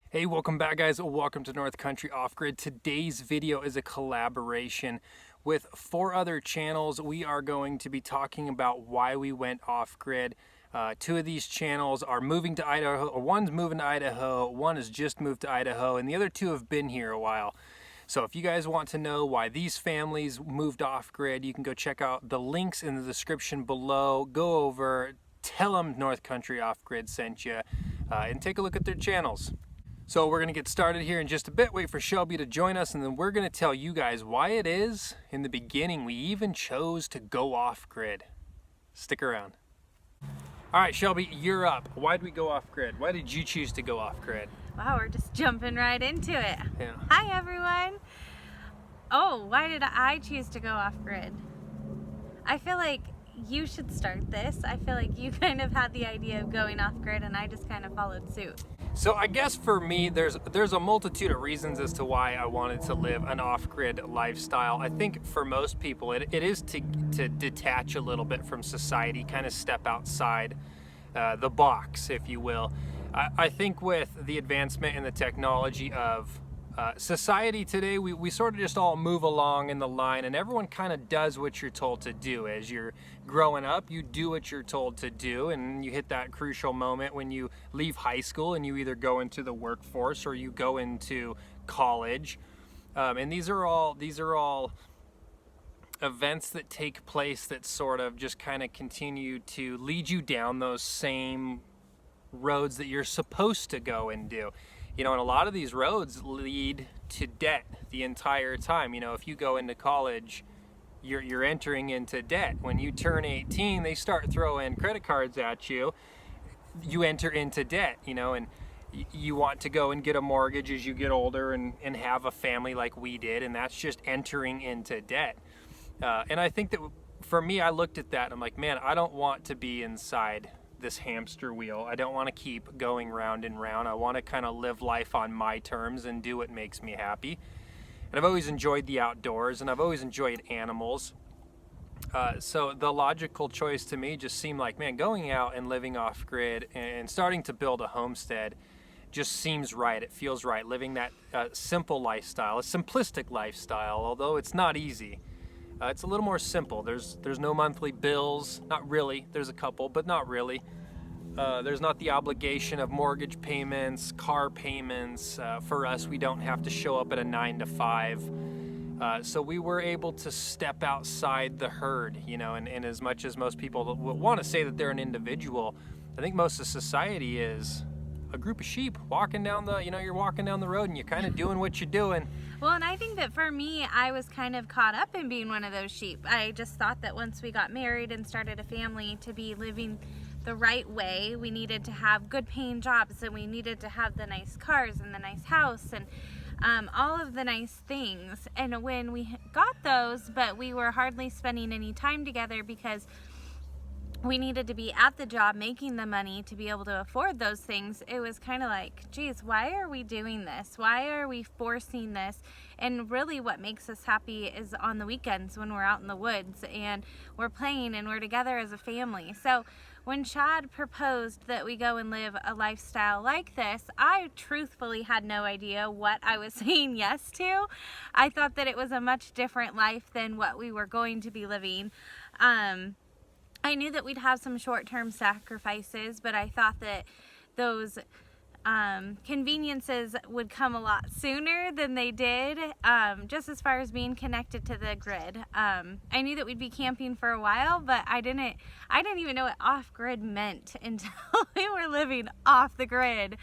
Hey, welcome back guys. Welcome to North Country Off Grid. Today's video is a collaboration with 4 other channels. We are going to be talking about why we went off grid. 2 of these channels are moving to Idaho, or one's moving to Idaho, one has just moved to Idaho, and the other 2 have been here a while. So if you guys want to know why these families moved off grid, you can go check out the links in the description below. Go over, tell them North Country Off Grid sent you, and take a look at their channels. So we're going to get started here in just a bit, wait for Shelby to join us, and then we're going to tell you guys why it is, in the beginning, we even chose to go off-grid. Stick around. All right, Shelby, you're up. Why did we go off-grid? Why did you choose to go off-grid? Wow, we're just jumping right into it. Yeah. Hi, everyone. Oh, why did I choose to go off-grid? I feel like you should start this. I feel like you kind of had the idea of going off-grid, and I just kind of followed suit. So I guess for me, there's a multitude of reasons as to why I wanted to live an off-grid lifestyle. I think for most people, it is to detach a little bit from society, kind of step outside the box, if you will. I think with the advancement in the technology of society today, we sort of just all move along in the line, and everyone kind of does what you're told to do. As you're growing up, you do what you're told to do, and you hit that crucial moment when you leave high school and you either go into the workforce or you go into college. And these are all events that take place that sort of just kind of continue to lead you down those same roads that you're supposed to go and do. You know, and a lot of these roads lead to debt the entire time. You know, if you go into college, you're entering into debt. When you turn 18, they start throwing credit cards at you. You enter into debt, you know, and you want to go and get a mortgage as you get older and have a family like we did, and that's just entering into debt. And I think that for me, I looked at that and I'm like, man, I don't want to be inside this hamster wheel. I don't want to keep going round and round. I want to kind of live life on my terms and do what makes me happy. And I've always enjoyed the outdoors, and I've always enjoyed animals. So the logical choice to me just seemed like, man, going out and living off grid and starting to build a homestead just seems right. It feels right. Living that simple lifestyle, a simplistic lifestyle, although it's not easy. It's a little more simple. There's no monthly bills, not really. There's a couple, but not really. There's not the obligation of mortgage payments, car payments. For us, we don't have to show up at a 9 to 5. So we were able to step outside the herd, you know, and as much as most people want to say that they're an individual, I think most of society is a group of sheep walking down the, you know, you're walking down the road and you're kind of doing what you're doing. Well, and I think that for me, I was kind of caught up in being one of those sheep. I just thought that once we got married and started a family, to be living the right way, we needed to have good paying jobs, and we needed to have the nice cars and the nice house and all of the nice things. And when we got those, but we were hardly spending any time together because we needed to be at the job making the money to be able to afford those things, it was kind of like, geez, why are we doing this? Why are we forcing this? And really what makes us happy is on the weekends when we're out in the woods and we're playing and we're together as a family. So when Chad proposed that we go and live a lifestyle like this, I truthfully had no idea what I was saying yes to. I thought that it was a much different life than what we were going to be living. I knew that we'd have some short-term sacrifices, but I thought that those conveniences would come a lot sooner than they did, just as far as being connected to the grid. I knew that we'd be camping for a while, but I didn't even know what off-grid meant until we were living off the grid.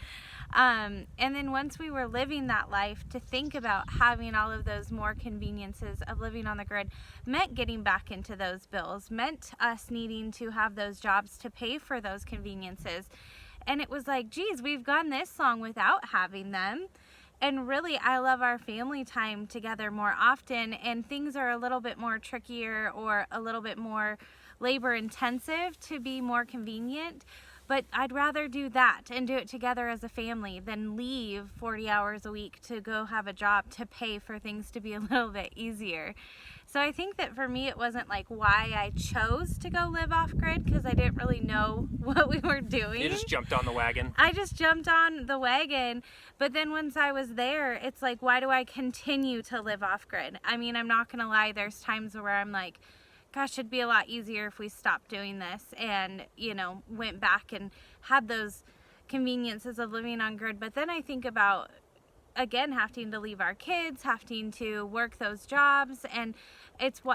And then once we were living that life, to think about having all of those more conveniences of living on the grid meant getting back into those bills, meant us needing to have those jobs to pay for those conveniences. And it was like, geez, we've gone this long without having them. And really, I love our family time together more often, and things are a little bit more trickier or a little bit more labor intensive to be more convenient. But I'd rather do that and do it together as a family than leave 40 hours a week to go have a job to pay for things to be a little bit easier. So I think that for me, it wasn't like why I chose to go live off grid, because I didn't really know what we were doing. You just jumped on the wagon. I just jumped on the wagon. But then once I was there, it's like, why do I continue to live off grid? I mean, I'm not going to lie. There's times where I'm like, gosh, it'd be a lot easier if we stopped doing this and, went back and had those conveniences of living on grid. But then I think about, again, having to leave our kids, having to work those jobs, and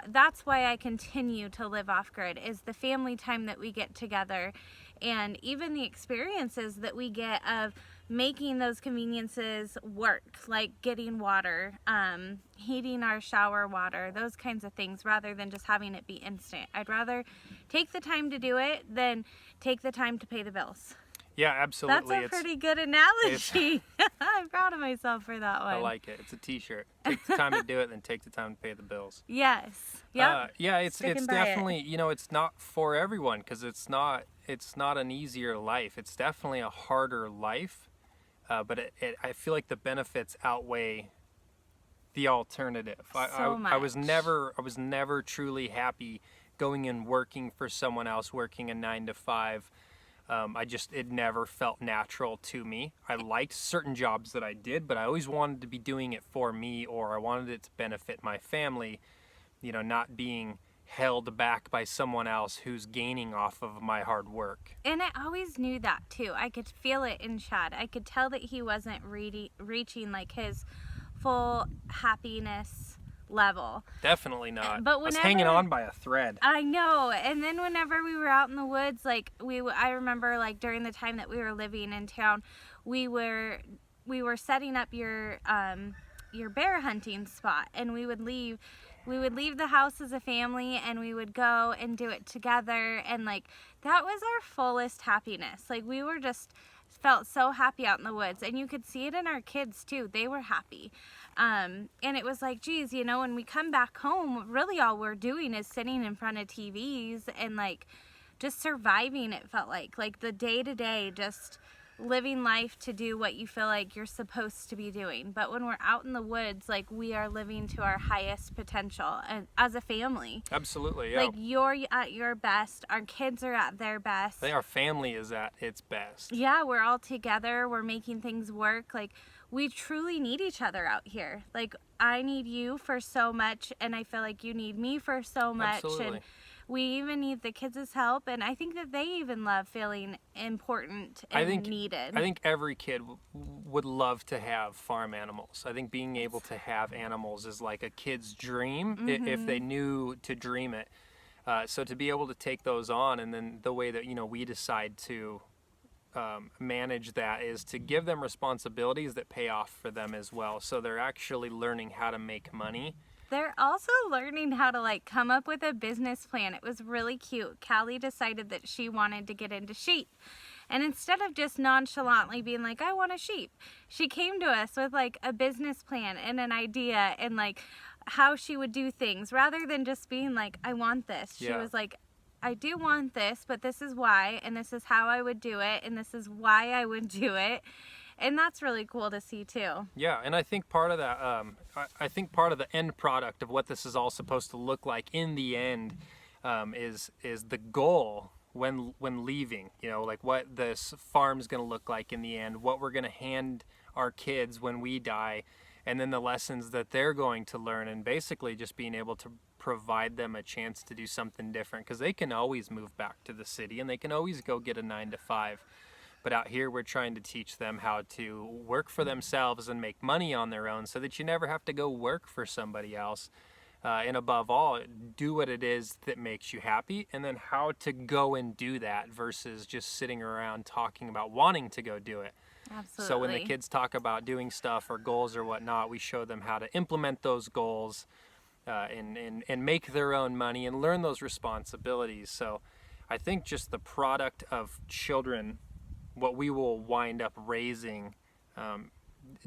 that's why I continue to live off grid, is the family time that we get together, and even the experiences that we get of making those conveniences work, like getting water, heating our shower water, those kinds of things, rather than just having it be instant. I'd rather take the time to do it than take the time to pay the bills. Yeah, absolutely. That's a pretty good analogy. I'm proud of myself for that one. I like it. It's a t-shirt. Take the time to do it, then take the time to pay the bills. Yes. Yep. Yeah, it's definitely, it's not for everyone, because it's not an easier life. It's definitely a harder life, but I feel like the benefits outweigh the alternative. I was never truly happy going and working for someone else, working a 9 to 5. It never felt natural to me. I liked certain jobs that I did, but I always wanted to be doing it for me, or I wanted it to benefit my family, not being held back by someone else who's gaining off of my hard work. And I always knew that too. I could feel it in Chad. I could tell that he wasn't reaching like his full happiness level. Definitely not. But I was hanging on by a thread. I know. And then whenever we were out in the woods, like I remember like during the time that we were living in town, we were setting up your bear hunting spot, and we would leave the house as a family, and we would go and do it together, and like that was our fullest happiness. Like we were just felt so happy out in the woods, and you could see it in our kids too. They were happy. And it was like, geez, when we come back home, really all we're doing is sitting in front of TVs and like just surviving. It felt like the day to day, just living life to do what you feel like you're supposed to be doing. But when we're out in the woods, like we are living to our highest potential, and as a family. Absolutely, yeah. Like you're at your best, our kids are at their best. I think our family is at its best. Yeah, we're all together, we're making things work. Like we truly need each other out here. Like I need you for so much, and I feel like you need me for so much. Absolutely. And we even need the kids' help, and I think that they even love feeling important and needed. I think every kid would love to have farm animals. I think being able to have animals is like a kid's dream, if they knew to dream it. So to be able to take those on, and then the way that we decide to manage that is to give them responsibilities that pay off for them as well. So they're actually learning how to make money. They're also learning how to like come up with a business plan. It was really cute. Callie decided that she wanted to get into sheep. And instead of just nonchalantly being like, I want a sheep, she came to us with like a business plan and an idea and like how she would do things, rather than just being like, I want this. She was like, I do want this, but this is why, and this is how I would do it, and this is why I would do it. And that's really cool to see too. Yeah, and I think part of that, I think part of the end product of what this is all supposed to look like in the end is the goal when leaving. Like what this farm's going to look like in the end, what we're going to hand our kids when we die, and then the lessons that they're going to learn, and basically just being able to provide them a chance to do something different, because they can always move back to the city and they can always go get a 9 to 5. But out here, we're trying to teach them how to work for themselves and make money on their own, so that you never have to go work for somebody else. And above all, do what it is that makes you happy, and then how to go and do that versus just sitting around talking about wanting to go do it. Absolutely. So when the kids talk about doing stuff or goals or whatnot, we show them how to implement those goals and make their own money and learn those responsibilities. So I think just the product of children, what we will wind up raising,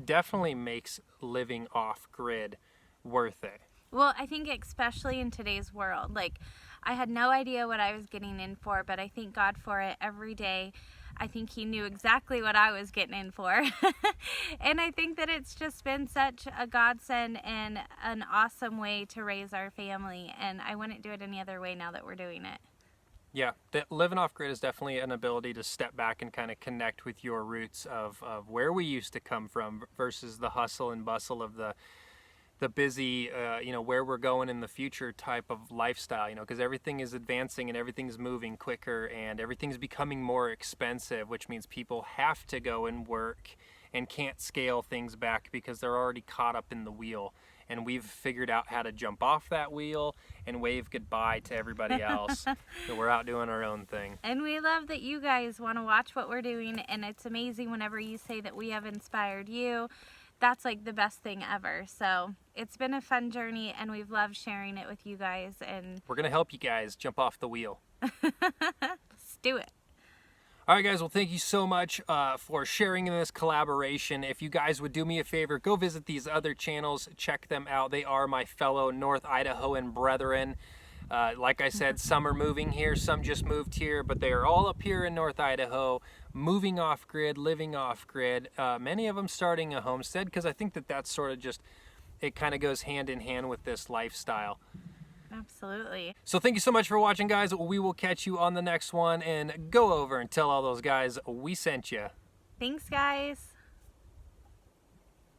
definitely makes living off grid worth it. Well, I think especially in today's world, like I had no idea what I was getting in for, but I thank God for it every day. I think he knew exactly what I was getting in for. And I think that it's just been such a godsend and an awesome way to raise our family. And I wouldn't do it any other way now that we're doing it. Yeah, living off grid is definitely an ability to step back and kind of connect with your roots of where we used to come from versus the hustle and bustle of the busy, where we're going in the future type of lifestyle, because everything is advancing and everything's moving quicker and everything's becoming more expensive, which means people have to go and work and can't scale things back because they're already caught up in the wheel. And we've figured out how to jump off that wheel and wave goodbye to everybody else. So we're out doing our own thing. And we love that you guys want to watch what we're doing, and it's amazing whenever you say that we have inspired you. That's like the best thing ever. So it's been a fun journey, and we've loved sharing it with you guys. And we're going to help you guys jump off the wheel. Let's do it. All right, guys. Well, thank you so much for sharing in this collaboration. If you guys would do me a favor, go visit these other channels. Check them out. They are my fellow North Idahoan brethren. Like I said, some are moving here, some just moved here, but they are all up here in North Idaho, moving off grid, living off grid. Many of them starting a homestead, because I think that that's sort of just, it kind of goes hand in hand with this lifestyle. Absolutely. So thank you so much for watching, guys. We will catch you on the next one, and go over and tell all those guys we sent you. Thanks, guys.